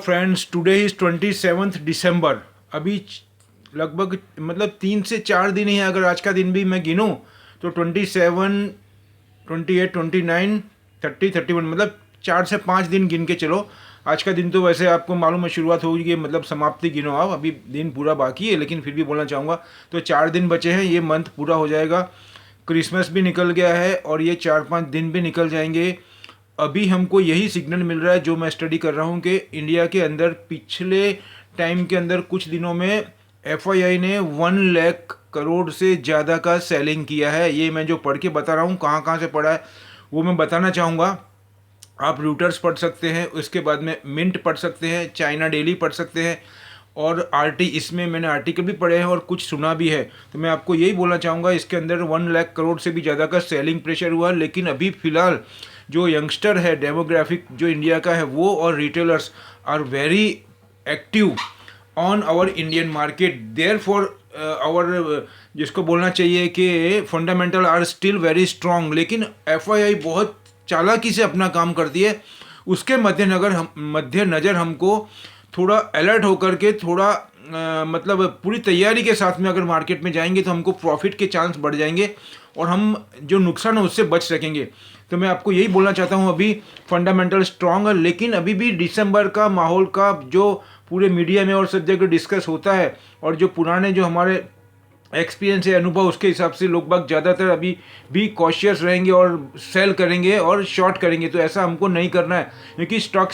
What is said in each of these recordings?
Friends, today is 27 दिसंबर। अभी लगभग मतलब 3 से 4 दिन ही है। अगर आज का दिन भी मैं गिनूँ तो 27, 28, 29, 30, 31 मतलब 4 से 5 दिन गिन के चलो। आज का दिन तो वैसे आपको मालूम है शुरुआत होगी, मतलब समाप्ति गिनो आप। अभी दिन पूरा बाकी है, लेकिन फिर भी बोलना चाहूँगा तो 4 दिन बचे हैं, ये मंथ पूरा हो जाएगा। क्रिसमस भी निकल गया है और ये 4-5 दिन भी निकल जाएंगे। अभी हमको यही सिग्नल मिल रहा है जो मैं स्टडी कर रहा हूँ कि इंडिया के अंदर पिछले टाइम के अंदर कुछ दिनों में एफआईआई ने 1 लाख करोड़ से ज़्यादा का सेलिंग किया है। ये मैं जो पढ़ के बता रहा हूँ, कहाँ कहाँ से पढ़ा है वो मैं बताना चाहूँगा। आप रूटर्स पढ़ सकते हैं, उसके बाद में मिंट पढ़ सकते हैं, चाइना डेली पढ़ सकते हैं और आरटी, इसमें मैंने आर्टिकल भी पढ़े हैं और कुछ सुना भी है। तो मैं आपको यही बोलना चाहूँगा, इसके अंदर 1 लाख करोड़ से भी ज़्यादा का सेलिंग प्रेशर हुआ। लेकिन अभी फ़िलहाल जो यंगस्टर है, डेमोग्राफिक जो इंडिया का है, वो और retailers are very active on our Indian market. Therefore our जिसको बोलना चाहिए कि fundamental are still very strong. लेकिन एफआईआई बहुत चालाकी से अपना काम करती है। उसके मद्देनज़र हमको थोड़ा अलर्ट होकर के थोड़ा मतलब पूरी तैयारी के साथ में अगर मार्केट में जाएंगे तो हमको प्रॉफिट के चांस बढ़ जाएंगे और हम जो नुकसान है उससे बच सकेंगे। तो मैं आपको यही बोलना चाहता हूँ, अभी फंडामेंटल स्ट्रांग है, लेकिन अभी भी दिसंबर का माहौल का जो पूरे मीडिया में और सब जगह डिस्कस होता है और जो पुराने जो हमारे एक्सपीरियंस है, अनुभव, उसके हिसाब से लोग बाग ज़्यादातर अभी भी कॉशियस रहेंगे और सेल करेंगे और शॉर्ट करेंगे। तो ऐसा हमको नहीं करना है, क्योंकि स्टॉक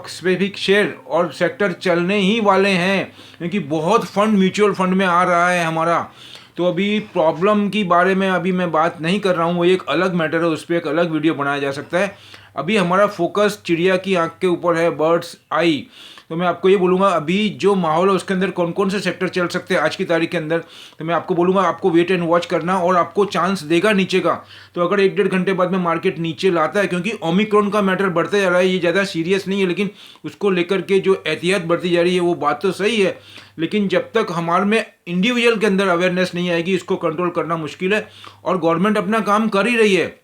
स्पेसिफिक शेयर और सेक्टर चलने ही वाले हैं, क्योंकि बहुत फंड म्यूचुअल फंड में आ रहा है हमारा। तो अभी प्रॉब्लम की बारे में अभी मैं बात नहीं कर रहा हूँ, वो एक अलग मैटर है, उस पर एक अलग वीडियो बनाया जा सकता है। अभी हमारा फोकस चिड़िया की आंख के ऊपर है, बर्ड्स आई। तो मैं आपको ये बोलूँगा अभी जो माहौल है उसके अंदर कौन कौन से सेक्टर चल सकते हैं आज की तारीख के अंदर। तो मैं आपको बोलूँगा आपको वेट एंड वॉच करना, और आपको चांस देगा नीचे का। तो अगर 1-1.5 घंटे बाद में मार्केट नीचे लाता है, क्योंकि ओमिक्रॉन का मैटर बढ़ते जा रहा है, ये ज़्यादा सीरियस नहीं है, लेकिन उसको लेकर के जो एहतियात बढ़ती जा रही है वो बात तो सही है, लेकिन जब तक हमारे में इंडिविजुअल के अंदर अवेयरनेस नहीं आएगी इसको कंट्रोल करना मुश्किल है। और गवर्नमेंट अपना काम कर ही रही है,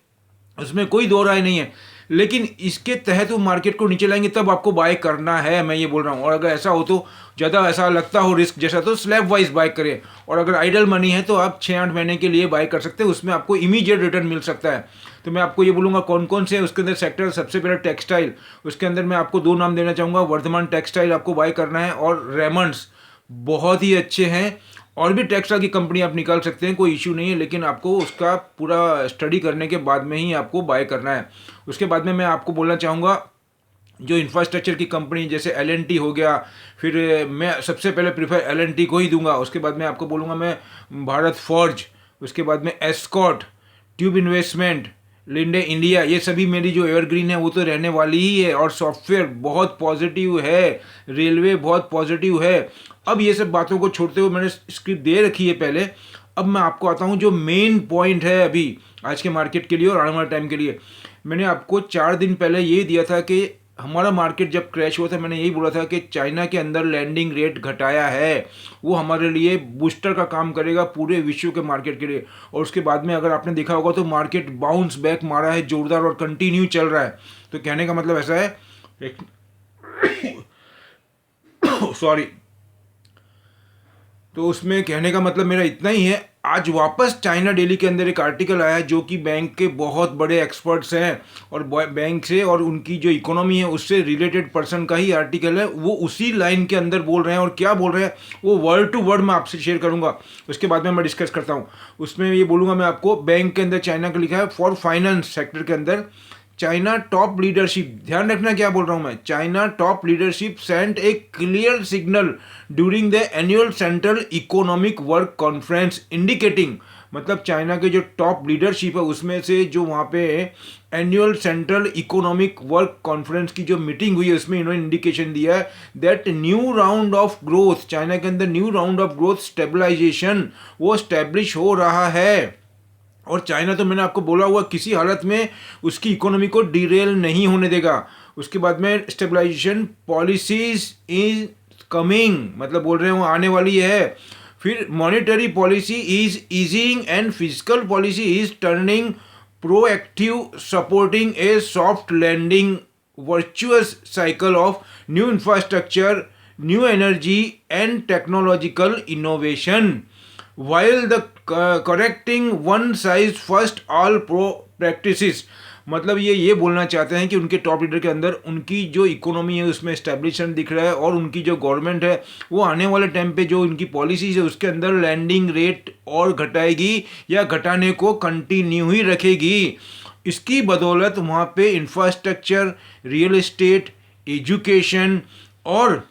उसमें कोई दो राय नहीं है, लेकिन इसके तहत वो मार्केट को नीचे लाएंगे तब आपको बाय करना है, मैं ये बोल रहा हूँ। और अगर ऐसा हो तो ज़्यादा ऐसा लगता हो रिस्क जैसा, तो स्लैब वाइज बाय करें। और अगर आइडल मनी है तो आप 6-8 महीने के लिए बाय कर सकते हैं, उसमें आपको इमीडिएट रिटर्न मिल सकता है। तो मैं आपको ये बोलूँगा कौन कौन से उसके अंदर सेक्टर। सबसे पहले टेक्सटाइल, उसके अंदर मैं आपको 2 नाम देना चाहूँगा। वर्धमान टेक्सटाइल आपको बाय करना है, और रेमंड्स बहुत ही अच्छे हैं। और भी टेक्सटाइल की कंपनी आप निकाल सकते हैं, कोई इशू नहीं है, लेकिन आपको उसका पूरा स्टडी करने के बाद में ही आपको बाय करना है। उसके बाद में मैं आपको बोलना चाहूँगा जो इंफ्रास्ट्रक्चर की कंपनी जैसे एल हो गया, फिर मैं सबसे पहले प्रीफर एल को ही दूंगा। उसके बाद में आपको बोलूँगा मैं भारत फॉर्ज, उसके बाद में Escorts, Tube investment, Linde India, ये सभी मेरी जो एवरग्रीन है वो तो रहने वाली ही है। और सॉफ्टवेयर बहुत पॉजिटिव है, रेलवे बहुत पॉजिटिव है। अब ये सब बातों को छोड़ते हुए मैंने स्क्रिप्ट दे रखी है पहले, अब मैं आपको आता हूँ जो मेन पॉइंट है अभी आज के मार्केट के लिए और आने वाले टाइम के लिए। मैंने आपको 4 दिन पहले ये दिया था कि हमारा मार्केट जब क्रैश हुआ था, मैंने यही बोला था कि चाइना के अंदर लैंडिंग रेट घटाया है, वो हमारे लिए बूस्टर का काम करेगा पूरे विश्व के मार्केट के लिए। और उसके बाद में अगर आपने देखा होगा तो मार्केट बाउंस बैक मारा है जोरदार और कंटिन्यू चल रहा है। तो कहने का मतलब ऐसा है, सॉरी, तो उसमें कहने का मतलब मेरा इतना ही है। आज वापस चाइना डेली के अंदर एक आर्टिकल आया है जो कि बैंक के बहुत बड़े एक्सपर्ट्स हैं और बैंक से और उनकी जो इकोनॉमी है उससे रिलेटेड पर्सन का ही आर्टिकल है, वो उसी लाइन के अंदर बोल रहे हैं। और क्या बोल रहे हैं वो वर्ड टू वर्ड मैं आपसे शेयर करूंगा, उसके बाद में मैं डिस्कस करता हूँ। उसमें ये बोलूँगा मैं आपको, बैंक के अंदर चाइना का लिखा है फॉर फाइनेंस सेक्टर के अंदर चाइना टॉप लीडरशिप, ध्यान रखना क्या बोल रहा हूं मैं, China top leadership sent a clear signal during the annual central economic work conference indicating, मतलब चाइना के जो टॉप लीडरशिप है उसमें से जो वहाँ पे annual central economic work conference की जो मीटिंग हुई है उसमें इन्होंने इंडिकेशन दिया है that new round of growth, China के अंदर new round of growth stabilization वो स्टैब्लिश हो रहा है। और चाइना तो मैंने आपको बोला हुआ किसी हालत में उसकी इकोनॉमी को डिरेल नहीं होने देगा। उसके बाद में स्टेबलाइजेशन पॉलिसीज इज कमिंग, मतलब बोल रहे हैं वो आने वाली है। फिर monetary policy is easing and physical policy is turning proactive supporting a soft landing virtuous cycle of new infrastructure, new energy and technological innovation while the correcting one size first all pro practices। मतलब ये बोलना चाहते हैं कि उनके top leader के अंदर उनकी जो इकोनॉमी है उसमें स्टेब्लिशमेंट दिख रहा है और उनकी जो गवर्नमेंट है वो आने वाले टाइम पे जो उनकी पॉलिसीज है उसके अंदर लैंडिंग रेट और घटाएगी या घटाने को कंटिन्यू ही रखेगी। इसकी बदौलत वहाँ पे इंफ्रास्ट्रक्चर, रियल एस्टेट, एजुकेशन और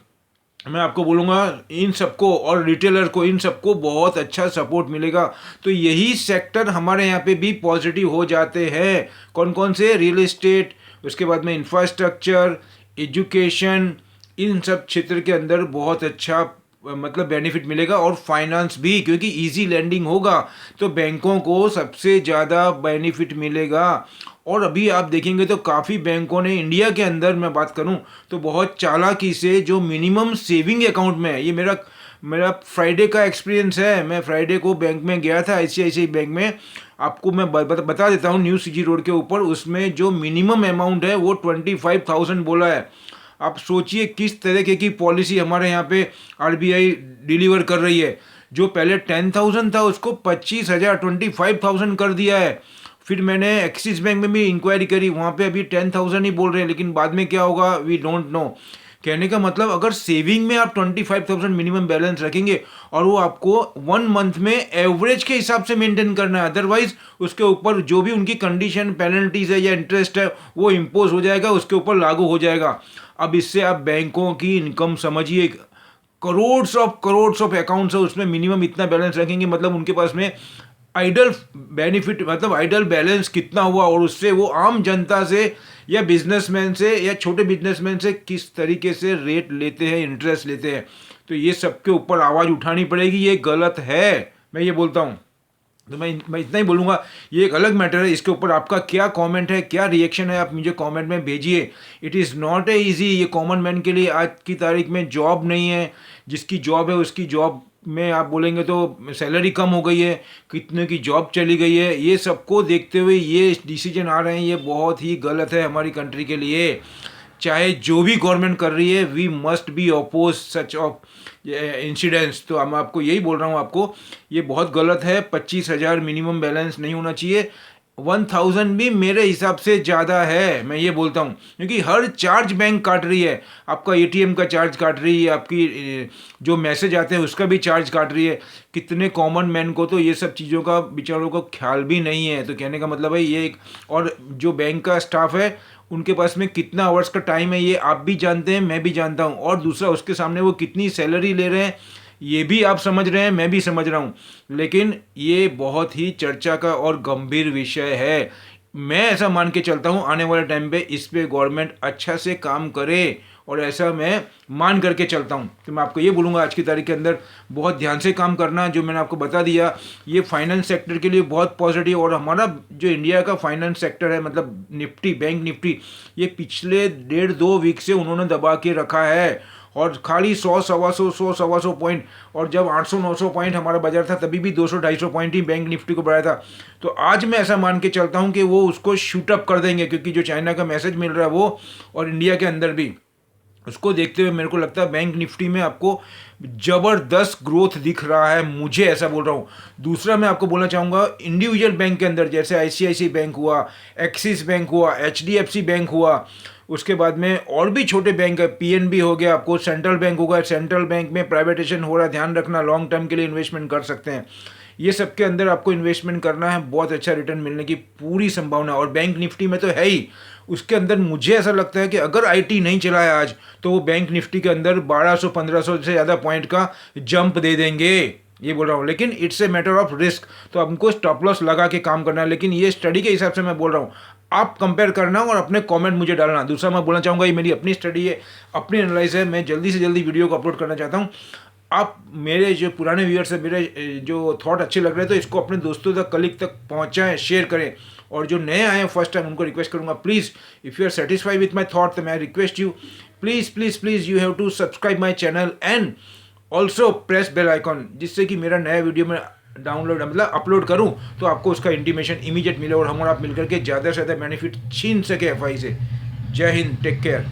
मैं आपको बोलूँगा इन सबको और रिटेलर को, इन सबको बहुत अच्छा सपोर्ट मिलेगा। तो यही सेक्टर हमारे यहाँ पे भी पॉजिटिव हो जाते हैं। कौन कौन से? रियल एस्टेट, उसके बाद में इंफ्रास्ट्रक्चर, एजुकेशन, इन सब क्षेत्र के अंदर बहुत अच्छा मतलब बेनिफिट मिलेगा। और फाइनेंस भी, क्योंकि इजी लैंडिंग होगा तो बैंकों को सबसे ज़्यादा बेनिफिट मिलेगा। और अभी आप देखेंगे तो काफ़ी बैंकों ने इंडिया के अंदर मैं बात करूं तो बहुत चालाकी से जो मिनिमम सेविंग अकाउंट में है, ये मेरा फ्राइडे का एक्सपीरियंस है। मैं फ्राइडे को बैंक में गया था, ICICI बैंक में। आपको मैं बता देता हूँ, न्यू CG रोड के ऊपर उसमें जो मिनिमम अमाउंट है वो 25,000 बोला है। आप सोचिए किस तरीके की पॉलिसी हमारे यहाँ पे RBI डिलीवर कर रही है। जो पहले 10,000 था उसको 25,000 25,000 कर दिया है। फिर मैंने एक्सिस बैंक में भी इंक्वायरी करी, वहाँ पे अभी 10,000 ही बोल रहे हैं, लेकिन बाद में क्या होगा वी डोंट नो। कहने का मतलब अगर सेविंग में आप 25,000 मिनिमम बैलेंस रखेंगे और वो आपको 1 मंथ में एवरेज के हिसाब से मेंटेन करना है, अदरवाइज उसके ऊपर जो भी उनकी कंडीशन, पेनल्टीज है या इंटरेस्ट है वो इम्पोज हो जाएगा, उसके ऊपर लागू हो जाएगा। अब इससे आप बैंकों की इनकम समझिए, करोड्स ऑफ अकाउंट्स है, उसमें मिनिमम इतना बैलेंस रखेंगे, मतलब उनके पास में आइडल बेनिफिट मतलब आइडल बैलेंस कितना हुआ और उससे वो आम जनता से या बिजनेसमैन से या छोटे बिजनेसमैन से किस तरीके से रेट लेते हैं, इंटरेस्ट लेते हैं। तो ये सबके ऊपर आवाज़ उठानी पड़ेगी, ये गलत है, मैं ये बोलता हूँ। तो मैं इतना ही बोलूँगा, ये एक अलग मैटर है। इसके ऊपर आपका क्या कमेंट है, क्या रिएक्शन है, आप मुझे कमेंट में भेजिए। It is not a easy, ये कॉमन मैन के लिए आज की तारीख में जॉब नहीं है। जिसकी जॉब है उसकी जॉब में आप बोलेंगे तो सैलरी कम हो गई है, कितने की जॉब चली गई है, ये सबको देखते हुए ये डिसीजन आ रहे हैं, ये बहुत ही गलत है हमारी कंट्री के लिए। चाहे जो भी गवर्नमेंट कर रही है, we must be oppose such of incidents. तो मैं आपको यही बोल रहा हूँ, आपको ये बहुत गलत है। 25,000 मिनिमम बैलेंस नहीं होना चाहिए। 1,000 भी मेरे हिसाब से ज़्यादा है, मैं ये बोलता हूँ, क्योंकि हर चार्ज बैंक काट रही है। आपका ATM का चार्ज काट रही है, आपकी जो मैसेज आते हैं उसका भी चार्ज काट रही है। कितने कॉमन मैन को तो ये सब चीज़ों का बेचारों को ख्याल भी नहीं है। तो कहने का मतलब है ये एक, और जो बैंक का स्टाफ है उनके पास में कितना आवर्स का टाइम है ये आप भी जानते हैं, मैं भी जानता हूँ। और दूसरा, उसके सामने वो कितनी सैलरी ले रहे हैं ये भी आप समझ रहे हैं, मैं भी समझ रहा हूँ। लेकिन ये बहुत ही चर्चा का और गंभीर विषय है। मैं ऐसा मान के चलता हूँ आने वाले टाइम पे इस पे गवर्नमेंट अच्छा से काम करे, और ऐसा मैं मान करके चलता हूँ। तो मैं आपको ये बोलूँगा आज की तारीख के अंदर बहुत ध्यान से काम करना। जो मैंने आपको बता दिया ये फाइनेंस सेक्टर के लिए बहुत पॉजिटिव। और हमारा जो इंडिया का फाइनेंस सेक्टर है, मतलब निफ्टी, बैंक निफ्टी, ये पिछले 1.5-2 वीक से उन्होंने दबा के रखा है। और खाली 100-100 पॉइंट, और जब 800-900 पॉइंट हमारा बाजार था तभी भी 200-250 पॉइंट ही बैंक निफ्टी को बढ़ाया था। तो आज मैं ऐसा मान के चलता हूँ कि वो उसको शूट अप कर देंगे, क्योंकि जो चाइना का मैसेज मिल रहा है वो, और इंडिया के अंदर भी, उसको देखते हुए मेरे को लगता है बैंक निफ्टी में आपको ज़बरदस्त ग्रोथ दिख रहा है, मुझे ऐसा बोल रहा हूँ। दूसरा मैं आपको बोलना चाहूँगा, इंडिविजुअल बैंक के अंदर जैसे ICICI बैंक हुआ, एक्सिस बैंक हुआ, HDFC बैंक हुआ, उसके बाद में और भी छोटे बैंक है, PNB हो गया, आपको सेंट्रल बैंक होगा, सेंट्रल बैंक में प्राइवेटाइजेशन हो रहा है, ध्यान रखना, लॉन्ग टर्म के लिए इन्वेस्टमेंट कर सकते हैं। ये सब के अंदर आपको इन्वेस्टमेंट करना है, बहुत अच्छा रिटर्न मिलने की पूरी संभावना। और बैंक निफ्टी में तो है ही, उसके अंदर मुझे ऐसा लगता है कि अगर IT नहीं चला है आज तो वो बैंक निफ्टी के अंदर 1200-1500 से ज़्यादा पॉइंट का जंप दे देंगे, ये बोल रहा हूँ। लेकिन it's a matter of risk, तो हमको स्टॉप लॉस लगा के काम करना है। लेकिन ये स्टडी के हिसाब से मैं बोल रहा हूँ, आप कंपेयर करना और अपने कमेंट मुझे डालना। दूसरा मैं बोलना चाहूँगा, ये मेरी अपनी स्टडी है, अपनी एनालाइज है, मैं जल्दी से जल्दी वीडियो को अपलोड करना चाहता हूँ। आप मेरे जो पुराने व्यूअर्स हैं, मेरे जो थॉट अच्छे लग रहे हैं तो इसको अपने दोस्तों तक, कलीग तक पहुँचाएँ, शेयर करें। और जो नए आए हैं फर्स्ट टाइम, उनको रिक्वेस्ट करूँगा, please if you are satisfied with my thought, तो मैं request you please you have to subscribe my channel and also press bell icon, जिससे कि मेरा नया वीडियो में डाउनलोड मतलब अपलोड करूं तो आपको उसका इंटीमेशन इमीडिएट मिले और हम और आप मिलकर के ज़्यादा से ज़्यादा बेनिफिट छीन सके FI से। जय हिंद, टेक केयर।